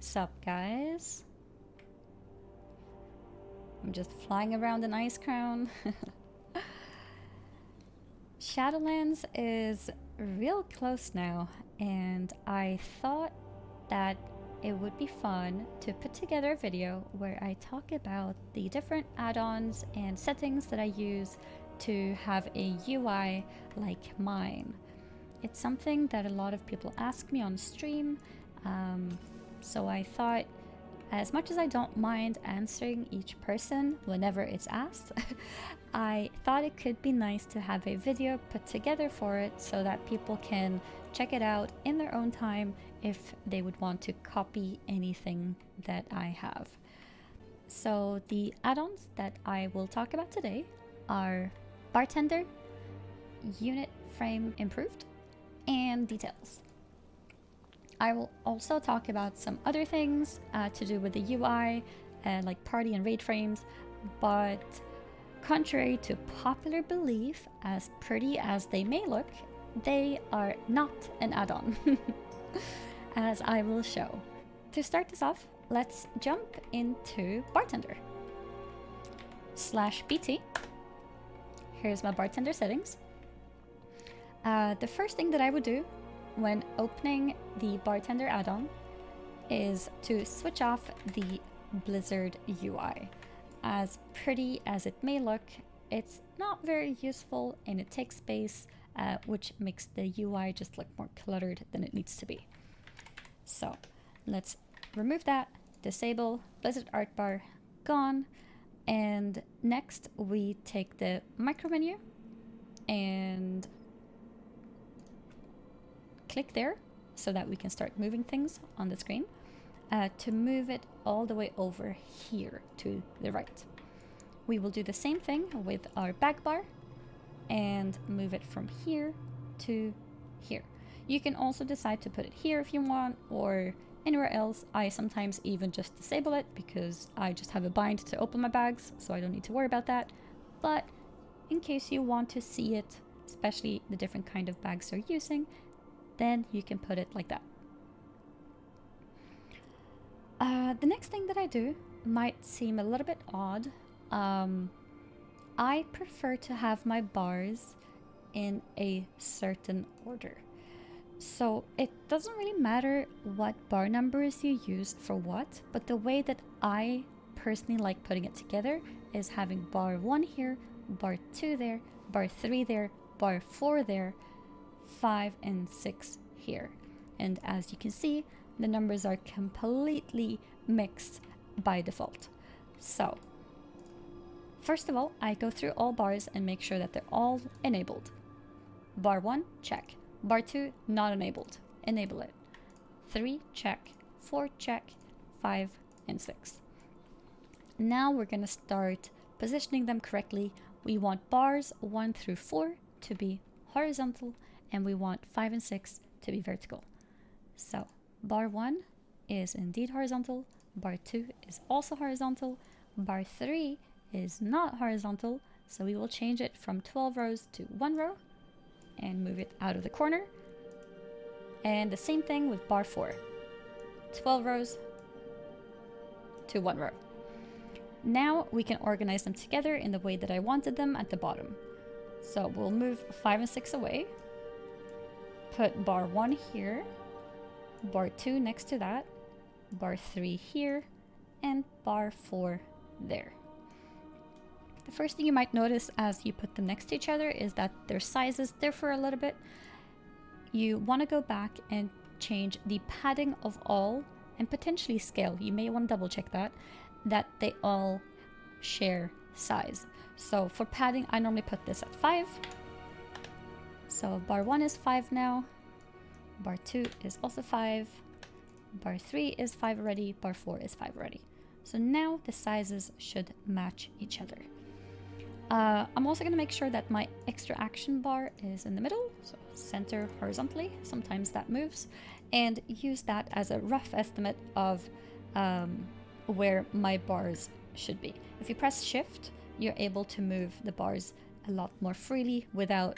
Sup, guys? I'm just flying around an ice crown. Shadowlands is real close now, and I thought that it would be fun to put together a video where I talk about the different add-ons and settings that I use to have a UI like mine. It's something that a lot of people ask me on stream, so I thought, as much as I don't mind answering each person whenever it's asked, I thought it could be nice to have a video put together for it so that people can check it out in their own time if they would want to copy anything that I have. So the add-ons that I will talk about today are Bartender, Unit Frame Improved, and Details. I will also talk about some other things to do with the UI, like party and raid frames, but contrary to popular belief, as pretty as they may look, they are not an add-on, as I will show. To start this off, let's jump into Bartender. /BT. Here's my Bartender settings. The first thing that I would do when opening the Bartender add-on is to switch off the Blizzard UI. As pretty as it may look, it's not very useful and it takes space, which makes the UI just look more cluttered than it needs to be. So let's remove that, disable Blizzard art bar, gone, and next we take the micro menu and click there so that we can start moving things on the screen to move it all the way over here to the right. We will do the same thing with our back bar and move it from here to here. You can also decide to put it here if you want or anywhere else. I sometimes even just disable it because I just have a bind to open my bags, so I don't need to worry about that. But in case you want to see it, especially the different kind of bags you're using, then you can put it like that. The next thing that I do might seem a little bit odd. I prefer to have my bars in a certain order. So it doesn't really matter what bar numbers you use for what, but the way that I personally like putting it together is having bar 1 here, bar 2 there, bar 3 there, bar 4 there, 5 and 6 here. And as you can see, the numbers are completely mixed by default. So first of all, I go through all bars and make sure that they're all enabled. Bar 1, check. Bar 2, not enabled. Enable it. 3, check. 4, check. 5 and 6. Now we're going to start positioning them correctly. We want bars 1 through 4 to be horizontal, and we want 5 and 6 to be vertical. So bar 1 is indeed horizontal, bar 2 is also horizontal, bar 3 is not horizontal, so we will change it from 12 rows to 1 row and move it out of the corner. And the same thing with bar 4, 12 rows to 1 row. Now we can organize them together in the way that I wanted them at the bottom. So we'll move 5 and 6 away, put bar 1 here, bar 2 next to that, bar 3 here, and bar 4 there. The first thing you might notice as you put them next to each other is that their sizes differ a little bit. You want to go back and change the padding of all and potentially scale. You may want to double check that they all share size. So for padding, I normally put this at 5. So bar 1 is 5 now. Bar 2 is also 5. Bar 3 is 5 already. Bar 4 is 5 already. So now the sizes should match each other. I'm also going to make sure that my extra action bar is in the middle, so center horizontally. Sometimes that moves, and use that as a rough estimate of where my bars should be. If you press shift, you're able to move the bars a lot more freely without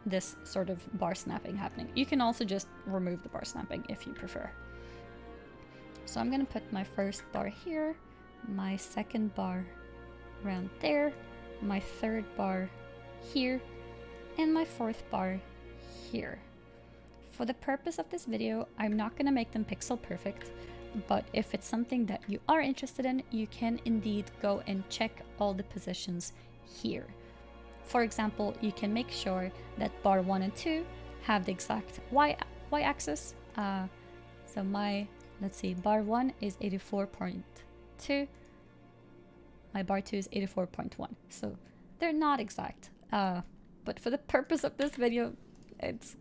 this sort of bar snapping happening. You can also just remove the bar snapping if you prefer. So I'm gonna put my first bar here, my second bar around there, my third bar here, and my fourth bar here. For the purpose of this video, I'm not gonna make them pixel perfect, but if it's something that you are interested in, you can indeed go and check all the positions here. For example, you can make sure that bar 1 and 2 have the exact y-axis. So let's see, bar 1 is 84.2, my bar 2 is 84.1, so they're not exact. But for the purpose of this video, it's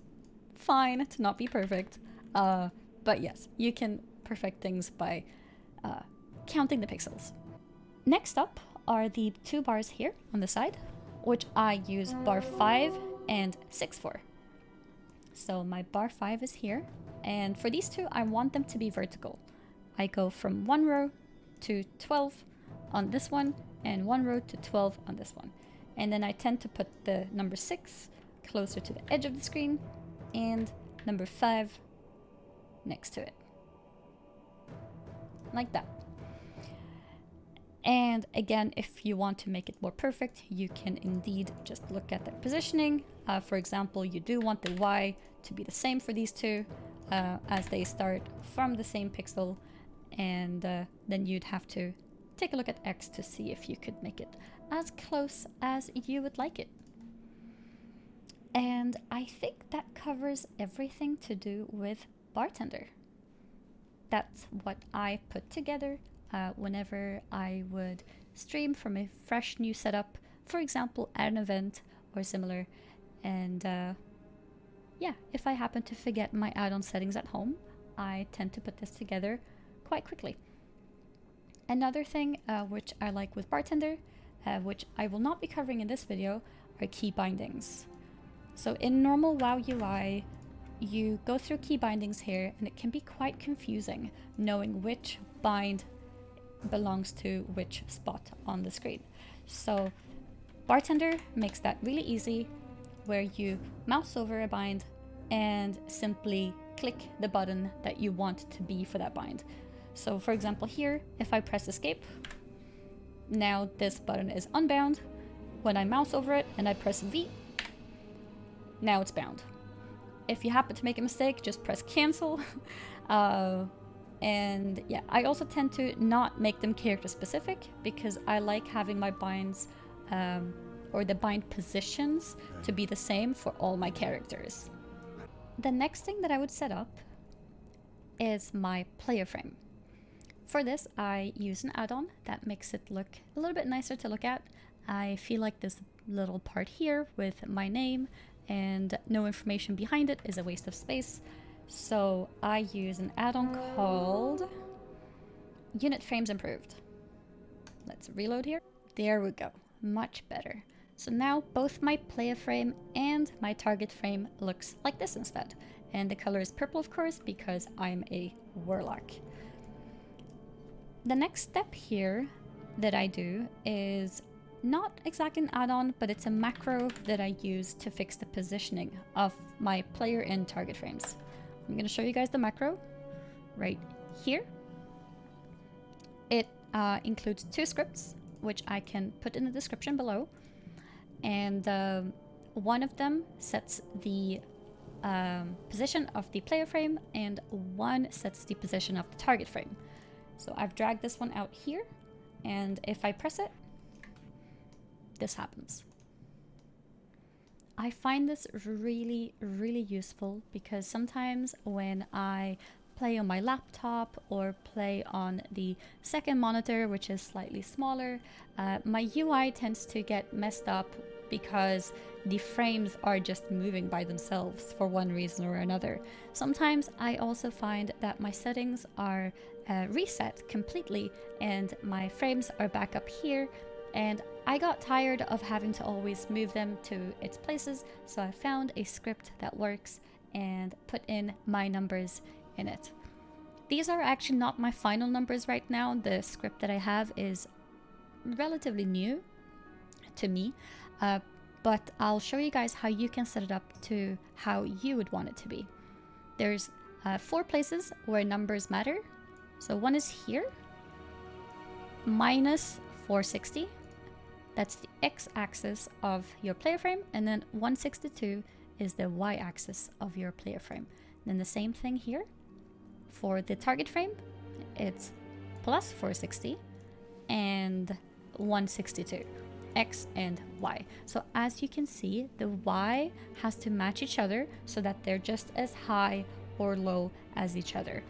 fine to not be perfect. But yes, you can perfect things by counting the pixels. Next up are the 2 bars here on the side, which I use bar 5 and 6 for. So my bar 5 is here, and for these 2 I want them to be vertical. I go from 1 row to 12 on this one and 1 row to 12 on this one, and then I tend to put the number 6 closer to the edge of the screen and number 5 next to it, like that. And again, if you want to make it more perfect, you can indeed just look at their positioning. For example, you do want the Y to be the same for these 2 as they start from the same pixel, and then you'd have to take a look at X to see if you could make it as close as you would like it. And I think that covers everything to do with Bartender. That's what I put together whenever I would stream from a fresh new setup, for example at an event or similar. And yeah, if I happen to forget my add-on settings at home, I tend to put this together quite quickly. Another thing which I like with Bartender, which I will not be covering in this video, are key bindings. So in normal WoW UI, you go through key bindings here, and it can be quite confusing knowing which bind belongs to which spot on the screen. So Bartender makes that really easy, where you mouse over a bind and simply click the button that you want to be for that bind. So for example here, if I press escape, now this button is unbound. When I mouse over it and I press V, now it's bound. If you happen to make a mistake, just press cancel. And yeah, I also tend to not make them character specific, because I like having my binds or the bind positions to be the same for all my characters. The next thing that I would set up is my player frame. For this, I use an add-on that makes it look a little bit nicer to look at. I feel like this little part here with my name and no information behind it is a waste of space. So I use an add-on called Unit Frames Improved. Let's reload here. There we go. Much better. So now both my player frame and my target frame looks like this instead. And the color is purple, of course, because I'm a warlock. The next step here that I do is not exactly an add-on, but it's a macro that I use to fix the positioning of my player and target frames. I'm going to show you guys the macro right here. It includes 2 scripts, which I can put in the description below. And one of them sets the position of the player frame, and one sets the position of the target frame. So I've dragged this one out here, and if I press it, this happens. I find this really, really useful, because sometimes when I play on my laptop or play on the second monitor, which is slightly smaller, my UI tends to get messed up because the frames are just moving by themselves for one reason or another. Sometimes I also find that my settings are reset completely and my frames are back up here, and I got tired of having to always move them to its places, so I found a script that works and put in my numbers in it. These are actually not my final numbers right now. The script that I have is relatively new to me, but I'll show you guys how you can set it up to how you would want it to be. There's 4 places where numbers matter, So one is here, minus 460. That's the x-axis of your player frame, and then 162 is the y-axis of your player frame. Then the same thing here. For the target frame, it's plus 460 and 162, x and y. So as you can see, the y has to match each other so that they're just as high or low as each other.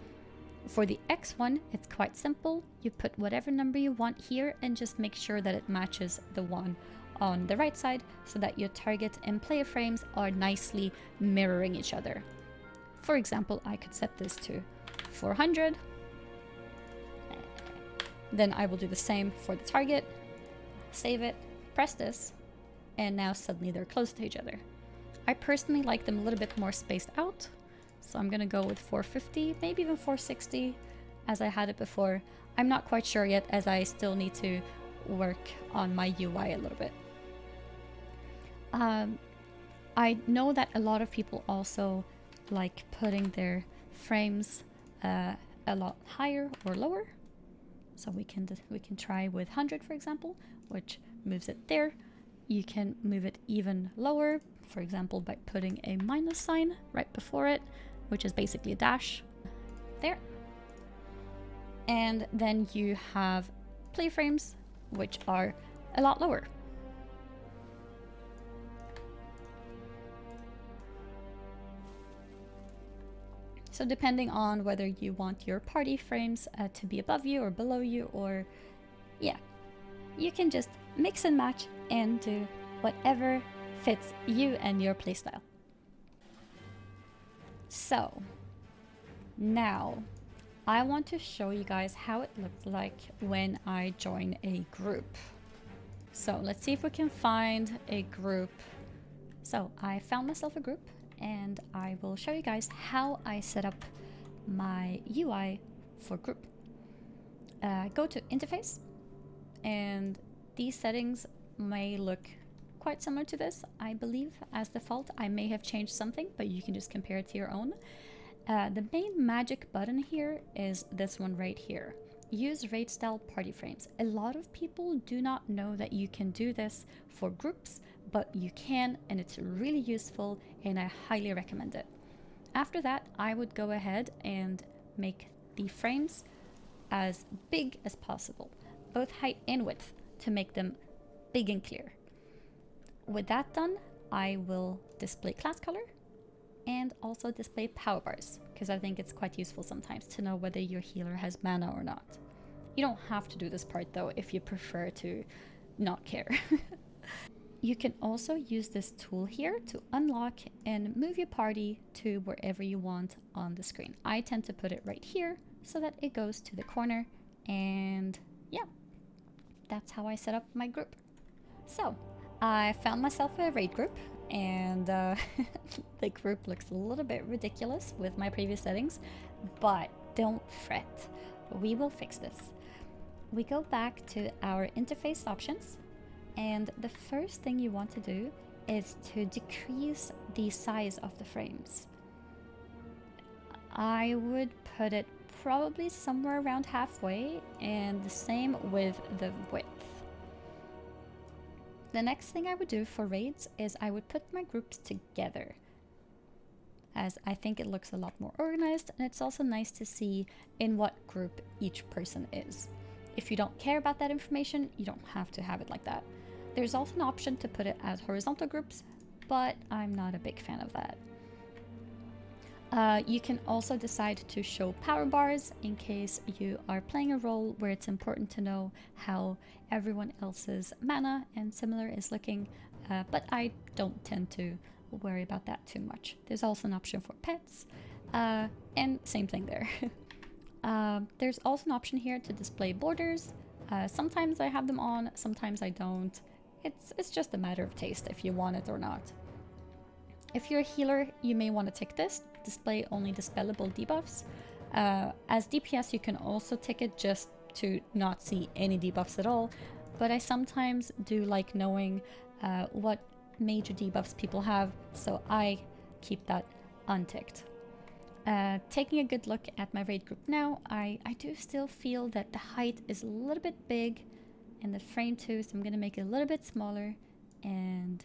For the X one, it's quite simple. You put whatever number you want here and just make sure that it matches the one on the right side so that your target and player frames are nicely mirroring each other. For example, I could set this to 400. Then I will do the same for the target, save it, press this, and now suddenly they're close to each other. I personally like them a little bit more spaced out. So I'm gonna go with 450, maybe even 460 as I had it before. I'm not quite sure yet as I still need to work on my UI a little bit. I know that a lot of people also like putting their frames a lot higher or lower. So we can try with 100, for example, which moves it there. You can move it even lower, for example, by putting a minus sign right before it, which is basically a dash there. And then you have play frames, which are a lot lower. So depending on whether you want your party frames to be above you or below you, or yeah, you can just mix and match and do whatever fits you and your playstyle. So now I want to show you guys how it looks like when I join a group. So let's see if we can find a group. So I found myself a group and I will show you guys how I set up my UI for group. Go to interface, and these settings may look quite similar to this, I believe, as default. I may have changed something, but you can just compare it to your own. The main magic button here is this one right here. Use raid style party frames. A lot of people do not know that you can do this for groups, but you can, and it's really useful, and I highly recommend it. After that, I would go ahead and make the frames as big as possible, both height and width, to make them big and clear. With that done, I will display class color and also display power bars, because I think it's quite useful sometimes to know whether your healer has mana or not. You don't have to do this part though if you prefer to not care. You can also use this tool here to unlock and move your party to wherever you want on the screen. I tend to put it right here so that it goes to the corner, and yeah, that's how I set up my group. So I found myself a raid group, and the group looks a little bit ridiculous with my previous settings, but don't fret, we will fix this. We go back to our interface options, and the first thing you want to do is to decrease the size of the frames. I would put it probably somewhere around halfway, and the same with the width. The next thing I would do for raids is I would put my groups together, as I think it looks a lot more organized, and it's also nice to see in what group each person is. If you don't care about that information, you don't have to have it like that. There's also an option to put it as horizontal groups, but I'm not a big fan of that. You can also decide to show power bars in case you are playing a role where it's important to know how everyone else's mana and similar is looking, but I don't tend to worry about that too much. There's also an option for pets, and same thing there. There's also an option here to display borders. Sometimes I have them on, sometimes I don't. It's just a matter of taste if you want it or not. If you're a healer, you may want to tick this, display only dispellable debuffs. As DPS, you can also tick it just to not see any debuffs at all, but I sometimes do like knowing what major debuffs people have, so I keep that unticked. Taking a good look at my raid group now, I do still feel that the height is a little bit big and the frame too, so I'm gonna make it a little bit smaller. And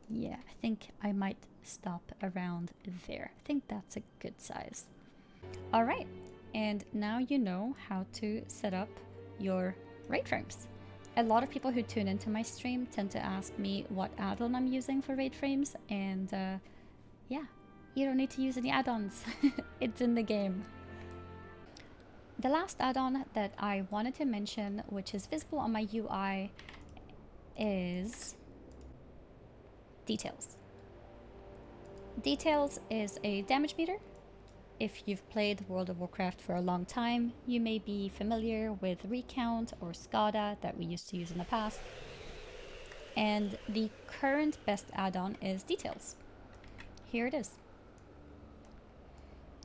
yeah, I think I might stop around there. I think that's a good size. All right, and now you know how to set up your raid frames. A lot of people who tune into my stream tend to ask me what add-on I'm using for raid frames, and yeah, you don't need to use any add-ons. It's in the game. The last add-on that I wanted to mention, which is visible on my UI, is Details. Details is a damage meter. If you've played World of Warcraft for a long time, you may be familiar with Recount or SCADA that we used to use in the past. And the current best add-on is Details. Here it is.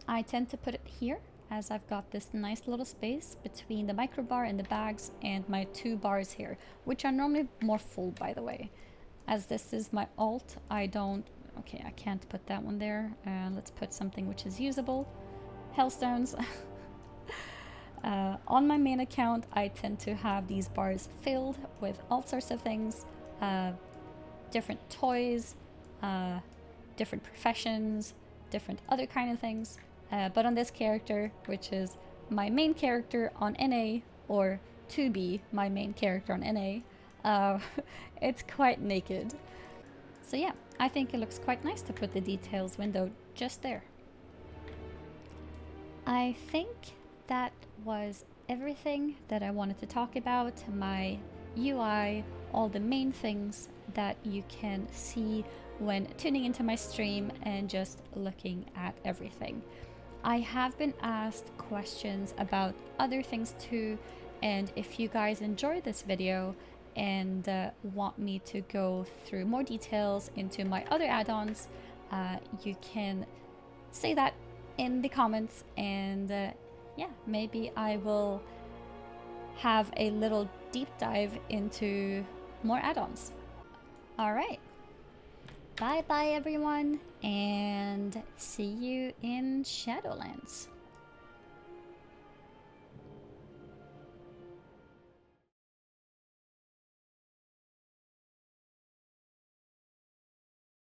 I tend to put it here, as I've got this nice little space between the microbar and the bags and my 2 bars here, which are normally more full, by the way. As this is my alt, I don't... Okay, I can't put that one there. Let's put something which is usable. Hellstones. On my main account, I tend to have these bars filled with all sorts of things. Different toys, different professions, different other kind of things. But on this character, which is my main character on NA, or to be my main character on NA, it's quite naked. So yeah, I think it looks quite nice to put the details window just there. I think that was everything that I wanted to talk about. My UI, all the main things that you can see when tuning into my stream and just looking at everything. I have been asked questions about other things too, and if you guys enjoy this video and want me to go through more details into my other add-ons, you can say that in the comments, and yeah, maybe I will have a little deep dive into more add-ons. Alright, bye bye everyone, and see you in Shadowlands.